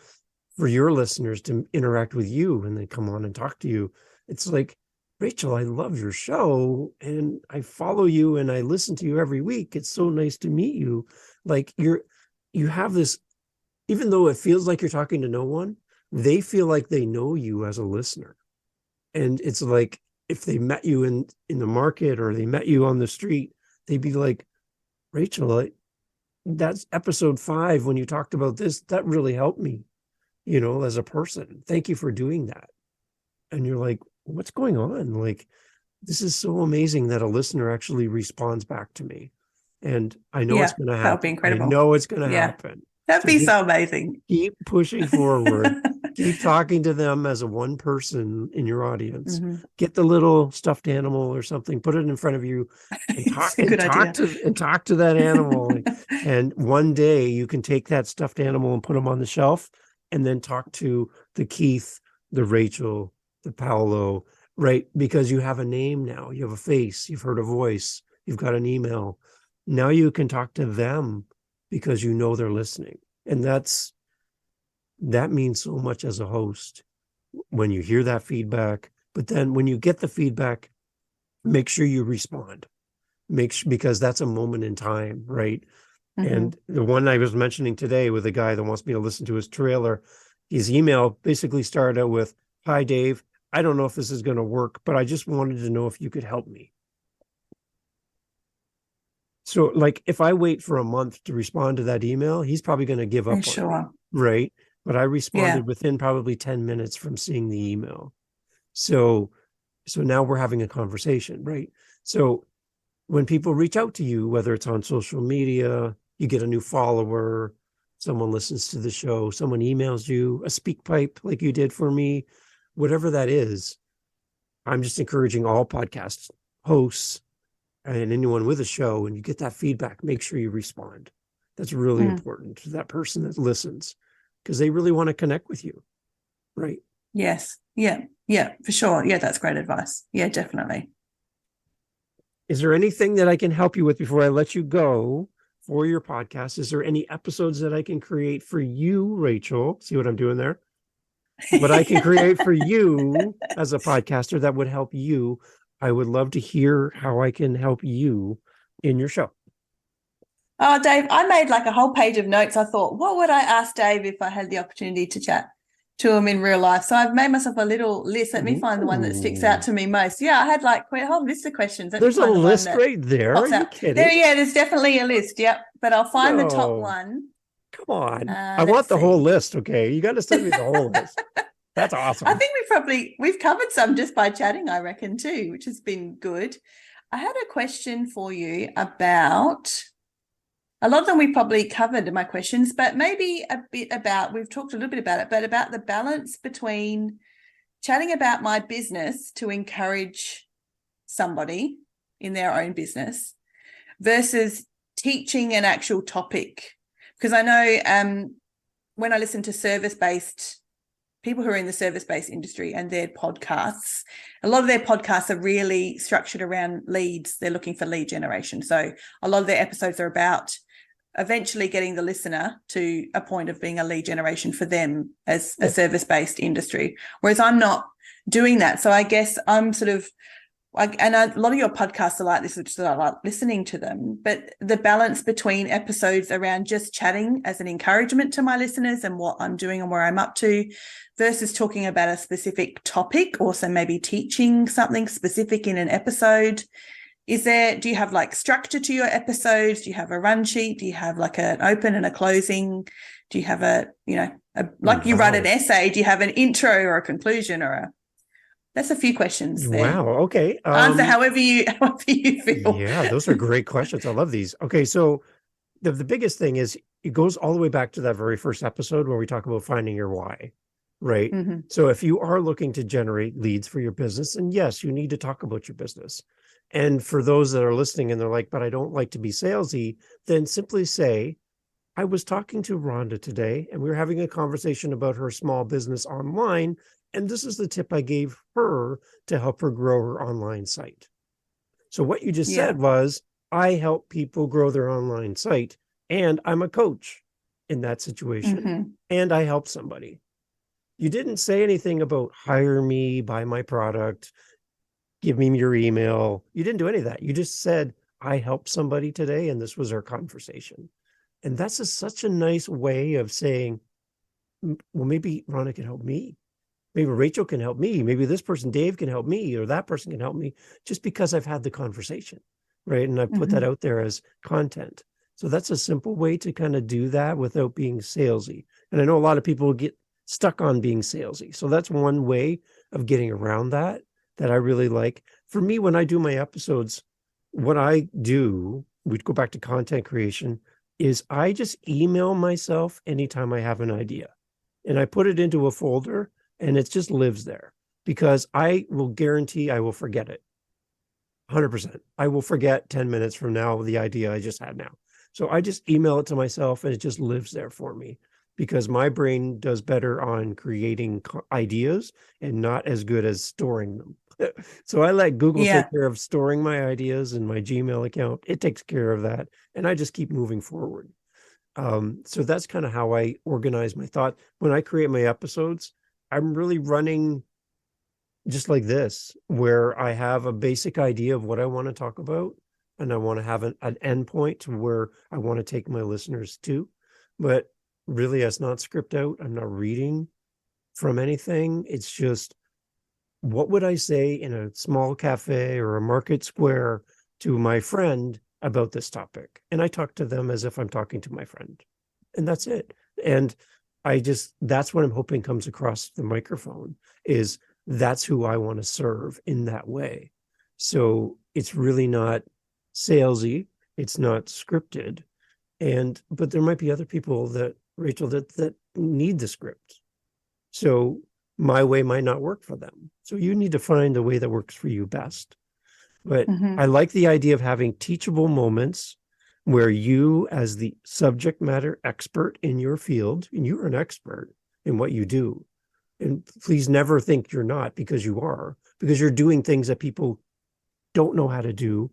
for your listeners to interact with you and they come on and talk to you, it's like, Rachel, I love your show and I follow you and I listen to you every week. It's so nice to meet you. Like you have this, even though it feels like you're talking to no one, they feel like they know you as a listener. And it's like, if they met you in the market or they met you on the street, they'd be like, Rachel, that's episode 5 when you talked about this, that really helped me, as a person. Thank you for doing that. And you're like, what's going on? Like, this is so amazing that a listener actually responds back to me. And I know it's going to happen. That would be incredible. I know it's going to happen. That'd be so amazing. Keep pushing forward. Keep talking to them as a one person in your audience. Get the little stuffed animal or something, put it in front of you and talk to that animal. And one day you can take that stuffed animal and put them on the shelf and then talk to the Keith, the Rachel, the Paolo, right? Because you have a name now, you have a face, you've heard a voice, you've got an email. Now you can talk to them because you know they're listening. And that means so much as a host when you hear that feedback. But then when you get the feedback, make sure you respond. Because that's a moment in time, right? And the one I was mentioning today with a guy that wants me to listen to his trailer, his email basically started out with, "Hi, Dave. I don't know if this is going to work, but I just wanted to know if you could help me." So like if I wait for a month to respond to that email, he's probably going to give up on me, right? But I responded within probably 10 minutes from seeing the email. So now we're having a conversation, right? So when people reach out to you, whether it's on social media, you get a new follower, someone listens to the show, someone emails you, a speak pipe like you did for me, whatever that is, I'm just encouraging all podcast hosts and anyone with a show, and you get that feedback, make sure you respond. That's really important to that person that listens, because they really want to connect with you, right? Yes. Yeah, for sure. Yeah, that's great advice. Yeah, definitely. Is there anything that I can help you with before I let you go for your podcast? Is there any episodes that I can create for you, Rachel? See what I'm doing there? What I can create for you as a podcaster that would help you. I would love to hear how I can help you in your show. Oh, Dave, I made like a whole page of notes. I thought, what would I ask Dave if I had the opportunity to chat to them in real life. So I've made myself a little list. Let me find the one that sticks out to me most. Yeah, I had like quite a whole list of questions. Let me There's a find the one list that right there. Are pops you out. kidding? Yeah, there's definitely a list. Yep. But I'll find the top No. one. Come on. I want Let's the whole see. list, okay? You got to send me the whole list. That's awesome. I think we've covered some just by chatting, I reckon, too, which has been good. I had a question for you about a lot of them we probably covered in my questions, but maybe a bit about, we've talked a little bit about it, but about the balance between chatting about my business to encourage somebody in their own business versus teaching an actual topic. Because I know when I listen to service-based people who are in the service-based industry and their podcasts, a lot of their podcasts are really structured around leads. They're looking for lead generation. So a lot of their episodes are about eventually getting the listener to a point of being a lead generation for them as a service-based industry. Whereas I'm not doing that. So I guess I'm sort of like, and a lot of your podcasts are like this, which I like listening to them, but the balance between episodes around just chatting as an encouragement to my listeners and what I'm doing and where I'm up to versus talking about a specific topic, also maybe teaching something specific in an episode. Do you have like structure to your episodes? Do you have a run sheet? Do you have like an open and a closing? Do you have you write an essay? Do you have an intro or a conclusion that's a few questions there. Wow. Okay. Answer however you feel. Yeah, those are great questions. I love these. Okay, so the biggest thing is it goes all the way back to that very first episode where we talk about finding your why, right? Mm-hmm. So if you are looking to generate leads for your business, and yes, you need to talk about your business. And for those that are listening and they're like, but I don't like to be salesy, then simply say, I was talking to Rhonda today and we were having a conversation about her small business online. And this is the tip I gave her to help her grow her online site. So what you just said was, I help people grow their online site and I'm a coach in that situation and I help somebody. You didn't say anything about hire me, buy my product, give me your email. You didn't do any of that. You just said, I helped somebody today and this was our conversation. And that's such a nice way of saying, well, maybe Rhonda can help me. Maybe Rachel can help me. Maybe this person, Dave, can help me, or that person can help me just because I've had the conversation, right? And I put that out there as content. So that's a simple way to kind of do that without being salesy. And I know a lot of people get stuck on being salesy. So that's one way of getting around that I really like. For me, when I do my episodes, what I do, we'd go back to content creation, is I just email myself anytime I have an idea. And I put it into a folder and it just lives there because I will guarantee I will forget it. 100%. I will forget 10 minutes from now the idea I just had now. So I just email it to myself and it just lives there for me because my brain does better on creating ideas and not as good as storing them. So I let Google take care of storing my ideas in my Gmail account. It takes care of that. And I just keep moving forward. So that's kind of how I organize my thought. When I create my episodes, I'm really running just like this, where I have a basic idea of what I want to talk about, and I want to have an endpoint to where I want to take my listeners to. But really, it's not script out. I'm not reading from anything. It's just, what would I say in a small cafe or a market square to my friend about this topic? And I talk to them as if I'm talking to my friend. And that's it. And that's what I'm hoping comes across the microphone, is that's who I want to serve in that way. So it's really not salesy. It's not scripted. But there might be other people that, Rachel, that need the script. So my way might not work for them. So you need to find the way that works for you best. But I like the idea of having teachable moments where you, as the subject matter expert in your field, and you're an expert in what you do, and please never think you're not, because you are, because you're doing things that people don't know how to do,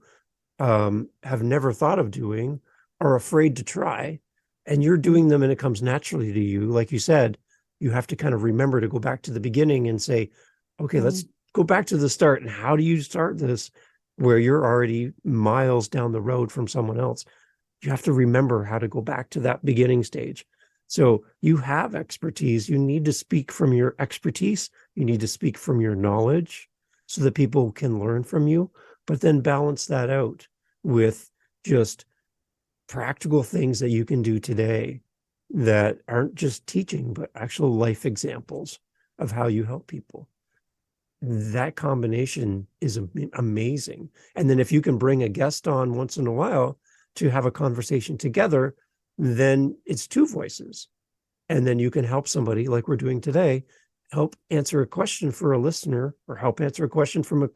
have never thought of doing, are afraid to try, and you're doing them and it comes naturally to you. Like you said, you have to kind of remember to go back to the beginning and say, okay, let's go back to the start. And how do you start this where you're already miles down the road from someone else? You have to remember how to go back to that beginning stage. So you have expertise. You need to speak from your expertise. You need to speak from your knowledge so that people can learn from you, but then balance that out with just practical things that you can do today that aren't just teaching, but actual life examples of how you help people. That combination is amazing. And then if you can bring a guest on once in a while to have a conversation together, then it's two voices. And then you can help somebody like we're doing today, help answer a question for a listener or help answer a question from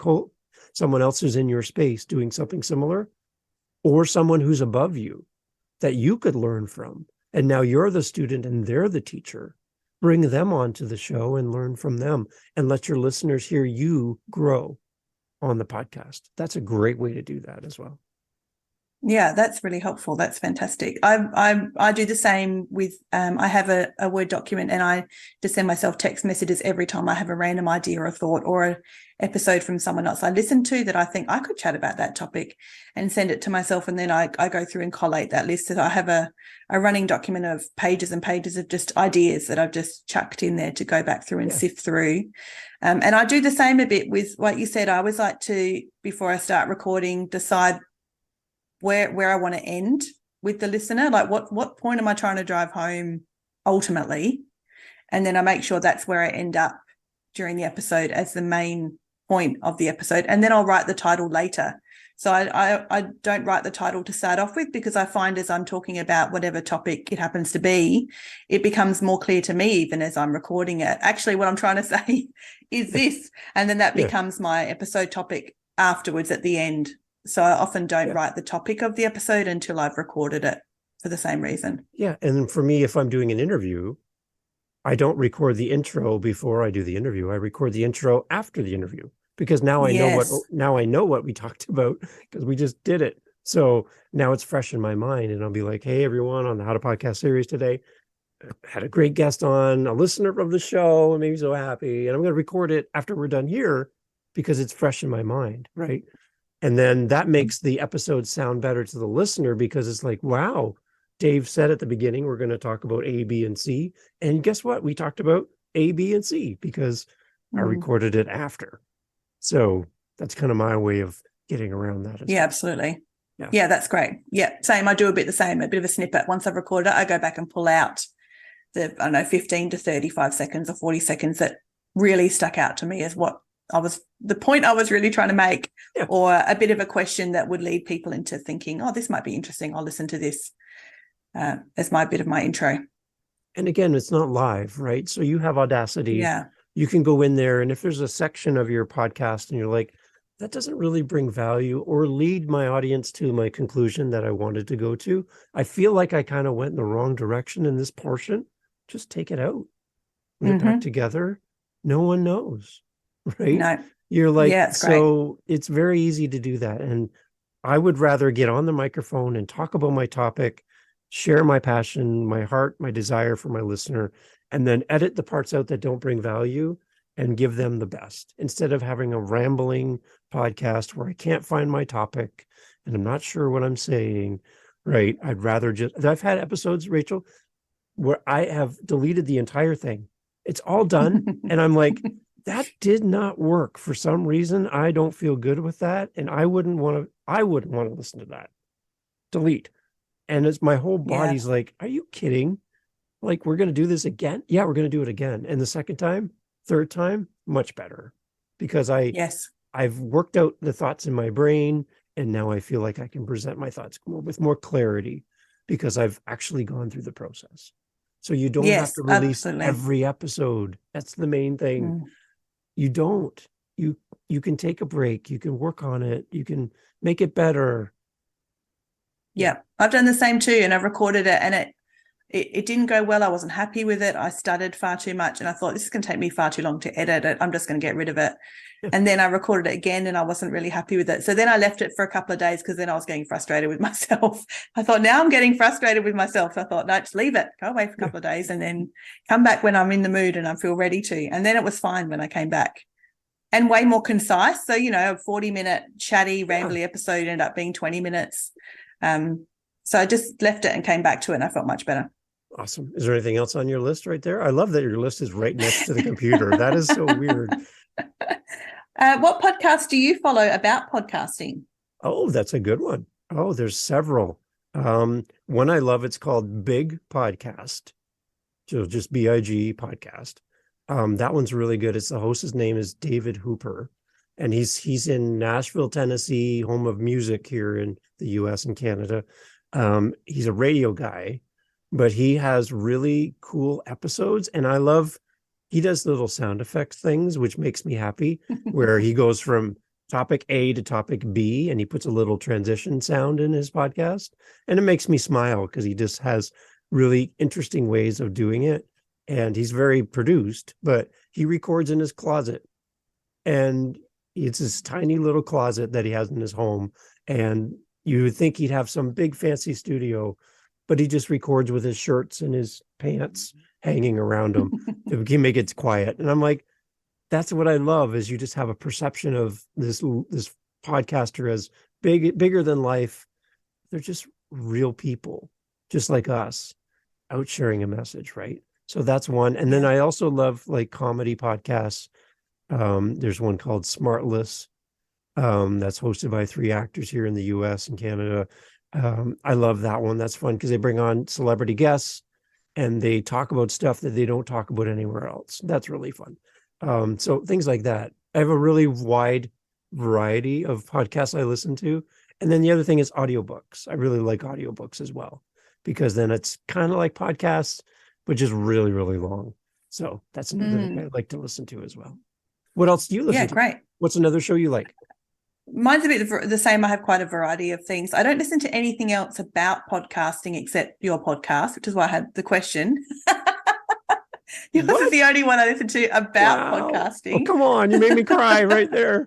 someone else who's in your space doing something similar, or someone who's above you that you could learn from. And now you're the student and they're the teacher. Bring them onto the show and learn from them and let your listeners hear you grow on the podcast. That's a great way to do that as well. Yeah, that's really helpful. That's fantastic. I do the same with I have a Word document, and I just send myself text messages every time I have a random idea or a thought or an episode from someone else I listen to that I think I could chat about that topic, and send it to myself. And then I go through and collate that list. So I have a running document of pages and pages of just ideas that I've just chucked in there to go back through and sift through. And I do the same a bit with what you said. I always like to, before I start recording, decide where I want to end with the listener, like what point am I trying to drive home ultimately? And then I make sure that's where I end up during the episode as the main point of the episode. And then I'll write the title later. So I don't write the title to start off with, because I find as I'm talking about whatever topic it happens to be, it becomes more clear to me even as I'm recording it. Actually, what I'm trying to say is this, and then that becomes my episode topic afterwards at the end. So I often don't write the topic of the episode until I've recorded it for the same reason. Yeah. And for me, if I'm doing an interview, I don't record the intro before I do the interview. I record the intro after the interview, because now I know what we talked about, because we just did it. So now it's fresh in my mind, and I'll be like, hey, everyone, on the How to Podcast series today, had a great guest on, a listener of the show, and made me so happy. And I'm going to record it after we're done here because it's fresh in my mind, right? And then that makes the episode sound better to the listener, because it's like, wow, Dave said at the beginning, we're going to talk about A, B, and C. And guess what? We talked about A, B, and C because I recorded it after. So that's kind of my way of getting around that. Yeah, absolutely. Yeah, that's great. Yeah, same. I do a bit the same, a bit of a snippet. Once I've recorded it, I go back and pull out the, 15 to 35 seconds or 40 seconds that really stuck out to me as the point I was really trying to make, or a bit of a question that would lead people into thinking, oh, this might be interesting. I'll listen to this as my bit of my intro. And again, it's not live, right? So you have Audacity. Yeah. You can go in there, and if there's a section of your podcast and you're like, that doesn't really bring value or lead my audience to my conclusion that I wanted to go to, I feel like I kind of went in the wrong direction in this portion, just take it out, put it back together. No one knows, right? No. You're like, it's very easy to do that. And I would rather get on the microphone and talk about my topic, share my passion, my heart, my desire for my listener, and then edit the parts out that don't bring value and give them the best, instead of having a rambling podcast where I can't find my topic and I'm not sure what I'm saying, right? I've had episodes, Rachel, where I have deleted the entire thing. It's all done. And I'm like, that did not work. For some reason, I don't feel good with that. And I wouldn't want to listen to that. Delete. And it's my whole body's like, are you kidding? Like, we're going to do this again? Yeah, we're going to do it again. And the second time, third time, much better, because I've worked out the thoughts in my brain, and now I feel like I can present my thoughts with more clarity because I've actually gone through the process. So you don't have to release every episode. That's the main thing. You don't. You can take a break. You can work on it. You can make it better. Yeah, I've done the same too, and I've recorded it, and it didn't go well. I wasn't happy with it. I stuttered far too much, and I thought, this is going to take me far too long to edit it. I'm just going to get rid of it. And then I recorded it again, and I wasn't really happy with it. So then I left it for a couple of days, because then I was getting frustrated with myself. I thought, now I'm getting frustrated with myself. I thought, no, just leave it. Go away for a couple of days and then come back when I'm in the mood and I feel ready to. And then it was fine when I came back. And way more concise. So, a 40-minute chatty, rambly episode ended up being 20 minutes. So I just left it and came back to it, and I felt much better. Awesome. Is there anything else on your list right there? I love that your list is right next to the computer. That is so weird. What podcast do you follow about podcasting? Oh, that's a good one. Oh, there's several. One I love, it's called Big Podcast. So just BIG podcast. That one's really good. It's the host's name is David Hooper, and he's in Nashville, Tennessee, home of music here in the US and Canada. He's a radio guy, but he has really cool episodes, and he does little sound effects things, which makes me happy, where he goes from topic A to topic B, and he puts a little transition sound in his podcast, and it makes me smile because he just has really interesting ways of doing it. And he's very produced, but he records in his closet, and it's this tiny little closet that he has in his home. And you would think he'd have some big fancy studio, but he just records with his shirts and his pants hanging around him to make it quiet. And I'm like, that's what I love, is you just have a perception of this podcaster as bigger than life. They're just real people, just like us, out sharing a message, right? So that's one. And then I also love like comedy podcasts. There's one called Smartless, that's hosted by 3 actors here in the US and Canada. I love that one. That's fun because they bring on celebrity guests and they talk about stuff that they don't talk about anywhere else. That's really fun. So things like that. I have a really wide variety of podcasts I listen to. And then the other thing is audiobooks. I really like audiobooks as well, because then it's kind of like podcasts, but just really, really long. So that's another thing I like to listen to as well. What else do you listen to? Great. What's another show you like? Mine's a bit the same. I have quite a variety of things. I don't listen to anything else about podcasting except your podcast, which is why I had the question. Yours is the only one I listen to about podcasting. Oh, come on. You made me cry right there.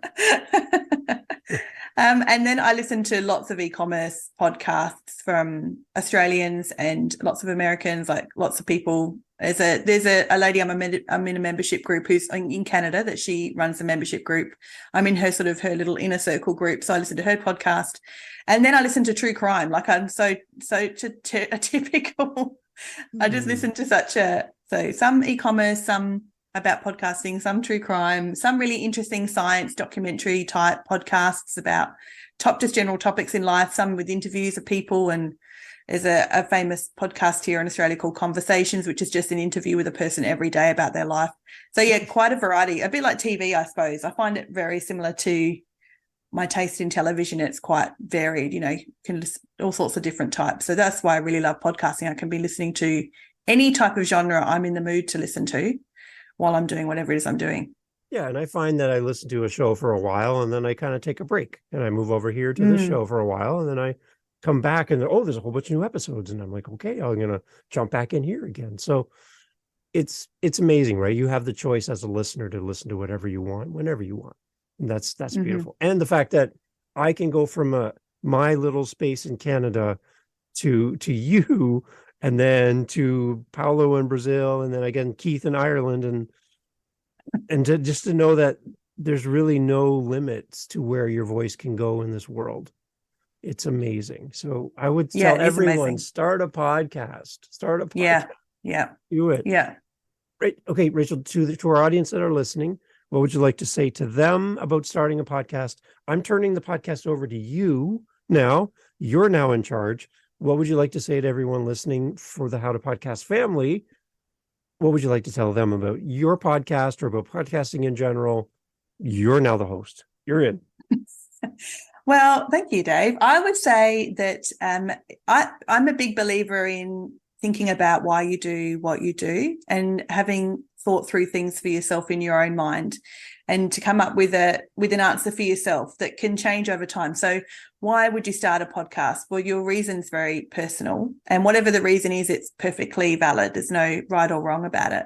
And then I listen to lots of e-commerce podcasts from Australians and lots of Americans, like lots of people. There's a lady I'm in a membership group who's in Canada, that she runs the membership group. I'm in her her little inner circle group, so I listen to her podcast, and then I listen to true crime. Like I'm so a typical. I just listen to some e-commerce, some about podcasting, some true crime, some really interesting science documentary type podcasts about just general topics in life, some with interviews of people. And there's a famous podcast here in Australia called Conversations, which is just an interview with a person every day about their life. So yeah, quite a variety, a bit like TV, I suppose. I find it very similar to my taste in television. It's quite varied, you can listen all sorts of different types. So that's why I really love podcasting. I can be listening to any type of genre I'm in the mood to listen to while I'm doing whatever it is I'm doing. Yeah, and I find that I listen to a show for a while and then I kind of take a break and I move over here to this show for a while, and then I come back and there's a whole bunch of new episodes, and I'm like, okay, I'm gonna jump back in here again. So it's amazing, right? You have the choice as a listener to listen to whatever you want whenever you want, and that's beautiful. And the fact that I can go from my little space in Canada to you, and then to Paulo in Brazil, and then again Keith in Ireland, and to know that there's really no limits to where your voice can go in this world. It's amazing. So I would tell everyone, start a podcast. Yeah. Do it. Yeah. Right. Okay, Rachel, to our audience that are listening, what would you like to say to them about starting a podcast? I'm turning the podcast over to you now. You're now in charge. What would you like to say to everyone listening for the How to Podcast family? What would you like to tell them about your podcast or about podcasting in general? You're now the host. You're in. Well, thank you, Dave. I would say that I'm a big believer in thinking about why you do what you do and having thought through things for yourself in your own mind, and to come up with an answer for yourself that can change over time. So why would you start a podcast? Well, your reason's very personal, and whatever the reason is, it's perfectly valid. There's no right or wrong about it.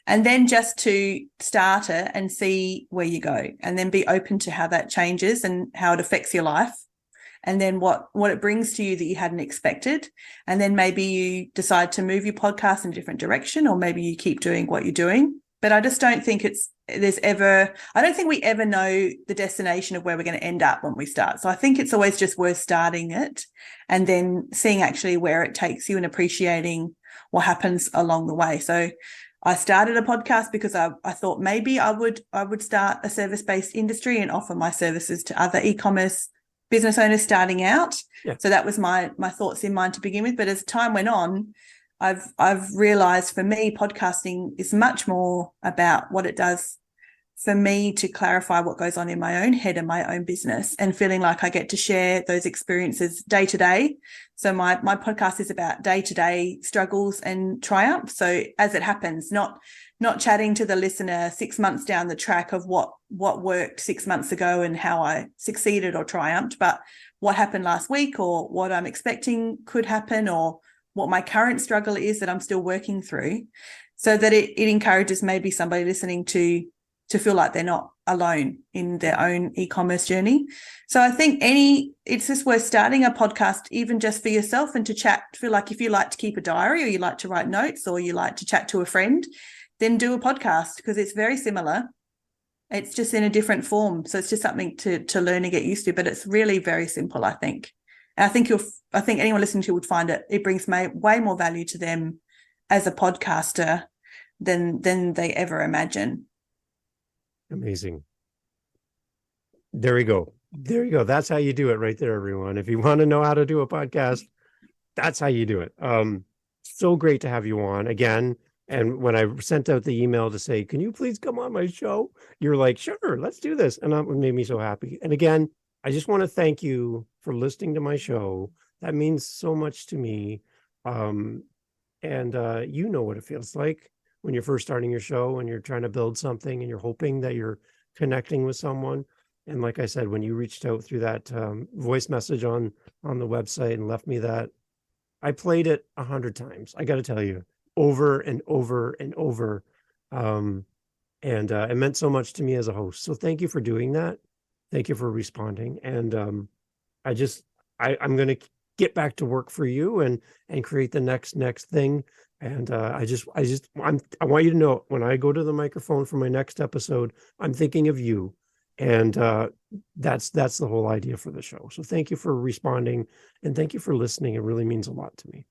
And then just to start it and see where you go, and then be open to how that changes and how it affects your life, and then what it brings to you that you hadn't expected. And then maybe you decide to move your podcast in a different direction, or maybe you keep doing what you're doing. But I just don't think I don't think we ever know the destination of where we're going to end up when we start. So I think it's always just worth starting it and then seeing actually where it takes you, and appreciating what happens along the way. So I started a podcast because I thought maybe I would start a service-based industry and offer my services to other e-commerce business owners starting out. Yeah. So that was my thoughts in mind to begin with. But as time went on, I've realized for me, podcasting is much more about what it does for me to clarify what goes on in my own head and my own business, and feeling like I get to share those experiences day to day. So my podcast is about day-to-day struggles and triumphs. So as it happens, not chatting to the listener 6 months down the track of what worked 6 months ago and how I succeeded or triumphed, but what happened last week, or what I'm expecting could happen, or what my current struggle is that I'm still working through, so that it encourages maybe somebody listening to feel like they're not alone in their own e-commerce journey. So I think it's just worth starting a podcast, even just for yourself, and to chat. Feel like if you like to keep a diary, or you like to write notes, or you like to chat to a friend, then do a podcast, because it's very similar. It's just in a different form. So it's just something to learn and get used to, but it's really very simple, I think. And I think anyone listening to would find it brings way more value to them as a podcaster than they ever imagine. Amazing. There we go. That's how you do it right there, everyone. If you want to know how to do a podcast, that's how you do it. So great to have you on again. And when I sent out the email to say, can you please come on my show? You're like, sure, let's do this. And that made me so happy. And again, I just want to thank you for listening to my show. That means so much to me. And you know what it feels like when you're first starting your show and you're trying to build something and you're hoping that you're connecting with someone. And like I said, when you reached out through that voice message on the website and left me that, I played it 100 times. I got to tell you, over and over and over. And it meant so much to me as a host. So thank you for doing that. Thank you for responding. And I'm going to get back to work for you and create the next thing. And I want you to know, when I go to the microphone for my next episode, I'm thinking of you. And that's the whole idea for the show. So thank you for responding, and thank you for listening. It really means a lot to me.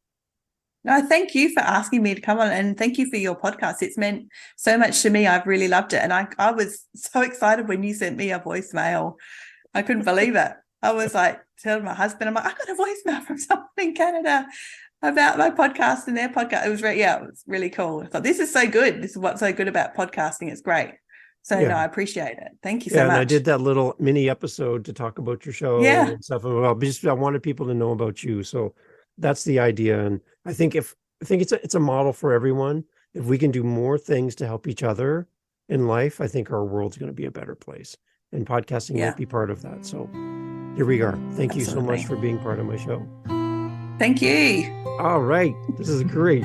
No, thank you for asking me to come on, and thank you for your podcast. It's meant so much to me. I've really loved it. And I was so excited when you sent me a voicemail. I couldn't believe it. I was like telling my husband, I'm like, I got a voicemail from someone in Canada about my podcast and their podcast. It was it was really cool. I thought, this is so good. This is what's so good about podcasting. It's great. So no, I appreciate it. Thank you so much. And I did that little mini episode to talk about your show and stuff. Well, I wanted people to know about you. So that's the idea. And I think it's a model for everyone. If we can do more things to help each other in life, I think our world's going to be a better place. And podcasting might be part of that. So here we are. Thank you so much for being part of my show. Thank you. All right. This is great.